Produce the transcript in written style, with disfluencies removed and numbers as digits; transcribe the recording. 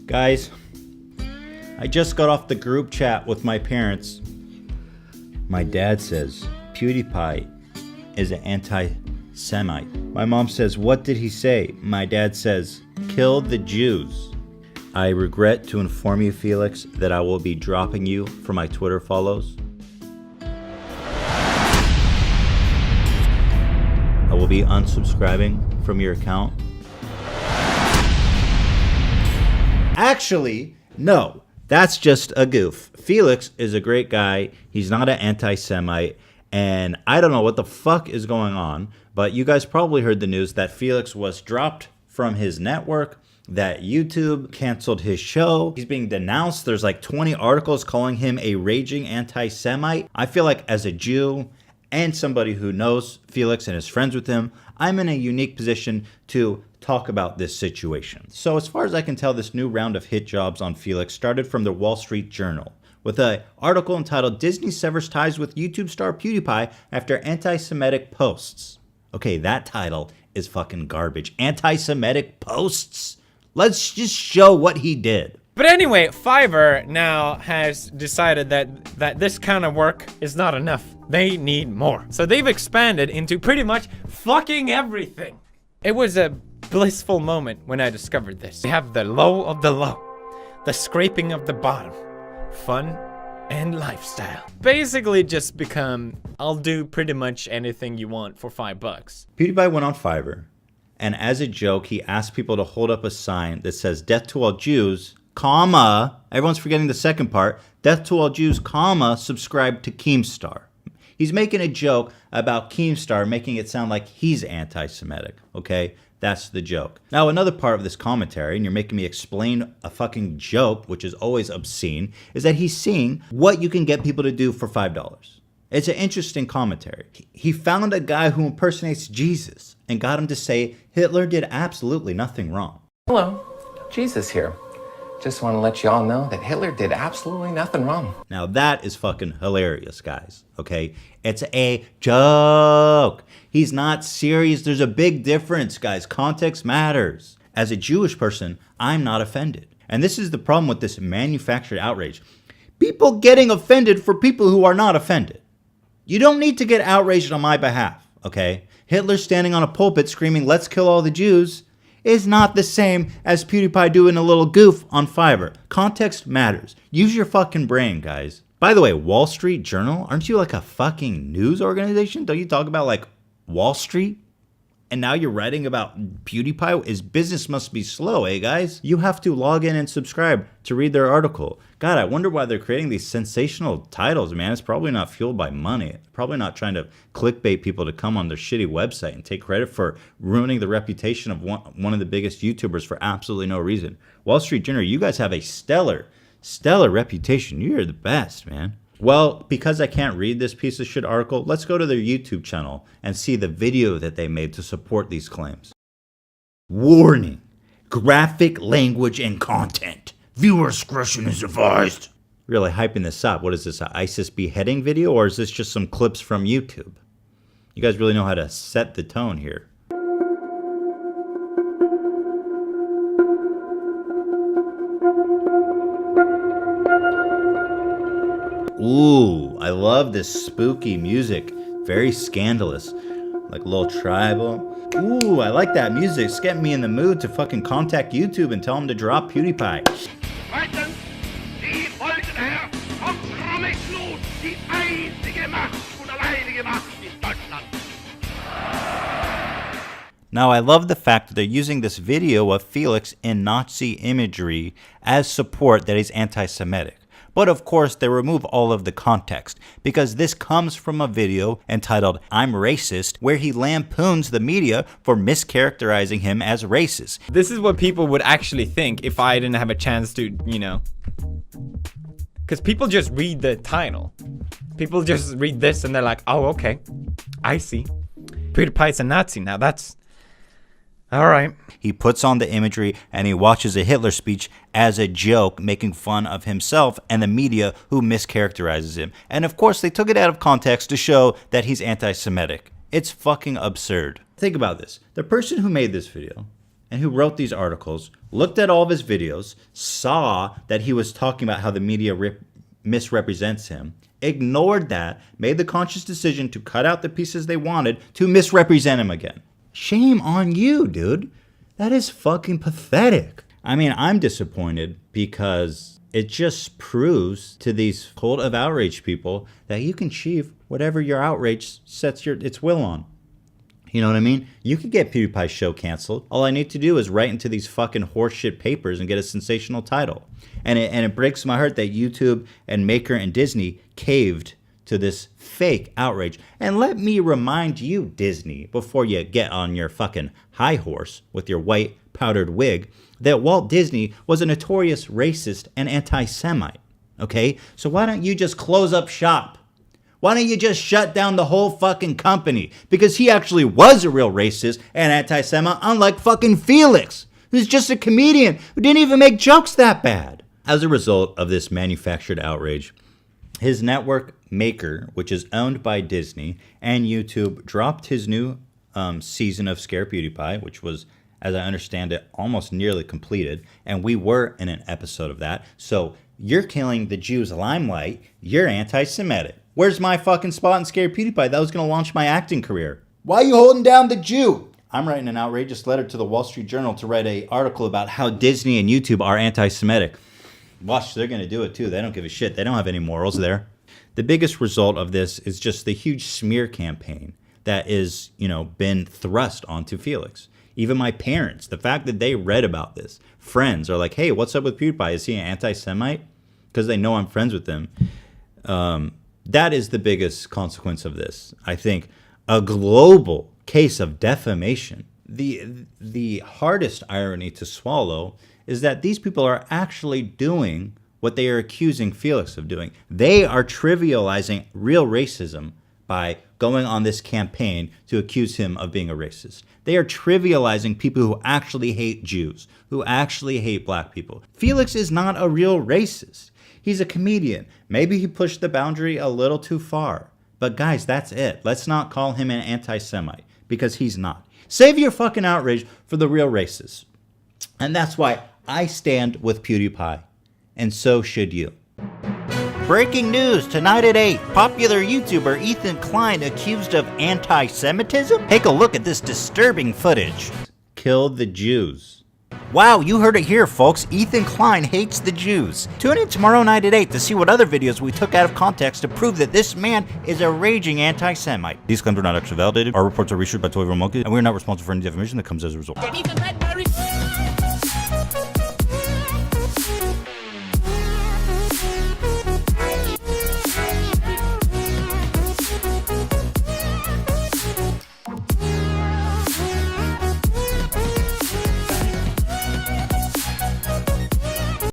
Guys, I just got off the group chat with my parents. My dad says PewDiePie is an anti-Semite. My mom says, what did he say? My dad says, kill the Jews. I regret to inform you, Felix, that I will be dropping you from my Twitter follows. I will be unsubscribing from your account. Actually, no, that's just a goof. Felix is a great guy. He's not an anti-Semite. And I don't know what the fuck is going on, but you guys probably heard the news that Felix was dropped from his network, that YouTube canceled his show. He's being denounced. There's like 20 articles calling him a raging anti-Semite. I feel like as a Jew and somebody who knows Felix and is friends with him, I'm in a unique position to talk about this situation. So as far as I can tell, this new round of hit jobs on Felix started from the Wall Street Journal with an article entitled Disney Severs Ties with YouTube Star PewDiePie After Anti-Semitic Posts. Okay, that title is fucking garbage. Anti-Semitic posts? Let's just show what he did. But anyway, Fiverr now has decided that this kind of work is not enough. They need more. So they've expanded into pretty much fucking everything. It was a blissful moment when I discovered this. We have the low of the low, the scraping of the bottom, fun and lifestyle. Basically just become, I'll do pretty much anything you want for $5. PewDiePie went on Fiverr, and as a joke, he asked people to hold up a sign that says, death to all Jews, comma, everyone's forgetting the second part, death to all Jews, comma, subscribe to Keemstar. He's making a joke about Keemstar, making it sound like he's anti-Semitic, okay? That's the joke. Now, another part of this commentary, and you're making me explain a fucking joke, which is always obscene, is that he's seeing what you can get people to do for $5. It's an interesting commentary. He found a guy who impersonates Jesus and got him to say Hitler did absolutely nothing wrong. Hello, Jesus here. Just want to let you all know that Hitler did absolutely nothing wrong. Now that is fucking hilarious, guys, okay? It's a joke. He's not serious. There's a big difference, guys. Context matters. As a Jewish person, I'm not offended. And this is the problem with this manufactured outrage. People getting offended for people who are not offended. You don't need to get outraged on my behalf, okay? Hitler standing on a pulpit screaming, let's kill all the Jews, is not the same as PewDiePie doing a little goof on Fiverr. Context matters. Use your fucking brain, guys. By the way, Wall Street Journal, aren't you like a fucking news organization? Don't you talk about like Wall Street? And now you're writing about PewDiePie? His business must be slow, eh, guys? You have to log in and subscribe to read their article. God, I wonder why they're creating these sensational titles, man. It's probably not fueled by money. Probably not trying to clickbait people to come on their shitty website and take credit for ruining the reputation of one of the biggest YouTubers for absolutely no reason. Wall Street Journal, you guys have a stellar reputation. You're the best, man. Well, because I can't read this piece of shit article, let's go to their YouTube channel and see the video that they made to support these claims. Warning, graphic language and content. Viewer discretion is advised. Really hyping this up. What is this, an ISIS beheading video, or is this just some clips from YouTube? You guys really know how to set the tone here. Ooh, I love this spooky music. Very scandalous. Like a little tribal. Ooh, I like that music. It's getting me in the mood to fucking contact YouTube and tell them to drop PewDiePie. Zweitens, die folgende Herr kompromisslos die einzige Macht und alleinige Macht in Deutschland. Now, I love the fact that they're using this video of Felix in Nazi imagery as support that he's anti-Semitic. But of course, they remove all of the context because this comes from a video entitled I'm Racist, where he lampoons the media for mischaracterizing him as racist. This is what people would actually think if I didn't have a chance to, you know. Because people just read the title. People just read this and they're like, oh, okay, I see. PewDiePie's a Nazi now, that's... all right. He puts on the imagery and he watches a Hitler speech as a joke, making fun of himself and the media who mischaracterizes him. And of course, they took it out of context to show that he's anti-Semitic. It's fucking absurd. Think about this. The person who made this video and who wrote these articles, looked at all of his videos, saw that he was talking about how the media misrepresents him, ignored that, made the conscious decision to cut out the pieces they wanted to misrepresent him again. Shame on you, dude. That is fucking pathetic. I mean, I'm disappointed because it just proves to these cult of outrage people that you can achieve whatever your outrage sets its will on. You know what I mean? You could get PewDiePie's show canceled. All I need to do is write into these fucking horseshit papers and get a sensational title. And it breaks my heart that YouTube and Maker and Disney caved to this fake outrage. And let me remind you, Disney, before you get on your fucking high horse with your white powdered wig, that Walt Disney was a notorious racist and anti-Semite. Okay? So why don't you just close up shop? Why don't you just shut down the whole fucking company? Because he actually was a real racist and anti-Semite, unlike fucking Felix, who's just a comedian who didn't even make jokes that bad. As a result of this manufactured outrage, his network Maker, which is owned by Disney, and YouTube dropped his new season of Scare PewDiePie, which was, as I understand it, almost nearly completed. And we were in an episode of that. So you're killing the Jews' limelight. You're anti-Semitic. Where's my fucking spot in Scare PewDiePie? That was going to launch my acting career. Why are you holding down the Jew? I'm writing an outrageous letter to the Wall Street Journal to write an article about how Disney and YouTube are anti-Semitic. Watch, they're going to do it too. They don't give a shit. They don't have any morals there. The biggest result of this is just the huge smear campaign that is, been thrust onto Felix. Even my parents, the fact that they read about this, friends are like, hey, what's up with PewDiePie? Is he an anti-Semite? Because they know I'm friends with them. That is the biggest consequence of this. I think a global case of defamation. The hardest irony to swallow is that these people are actually doing what they are accusing Felix of doing. They are trivializing real racism by going on this campaign to accuse him of being a racist. They are trivializing people who actually hate Jews, who actually hate black people. Felix is not a real racist. He's a comedian. Maybe he pushed the boundary a little too far. But guys, that's it. Let's not call him an anti-Semite, because he's not. Save your fucking outrage for the real racists. And that's why I stand with PewDiePie. And so should you. Breaking news tonight at 8. Popular YouTuber Ethan Klein accused of anti-Semitism? Take a look at this disturbing footage. Kill the Jews. Wow, you heard it here, folks. Ethan Klein hates the Jews. Tune in tomorrow night at 8 to see what other videos we took out of context to prove that this man is a raging anti-Semite. These claims are not actually validated. Our reports are researched by Toy Monkey, and we are not responsible for any defamation that comes as a result.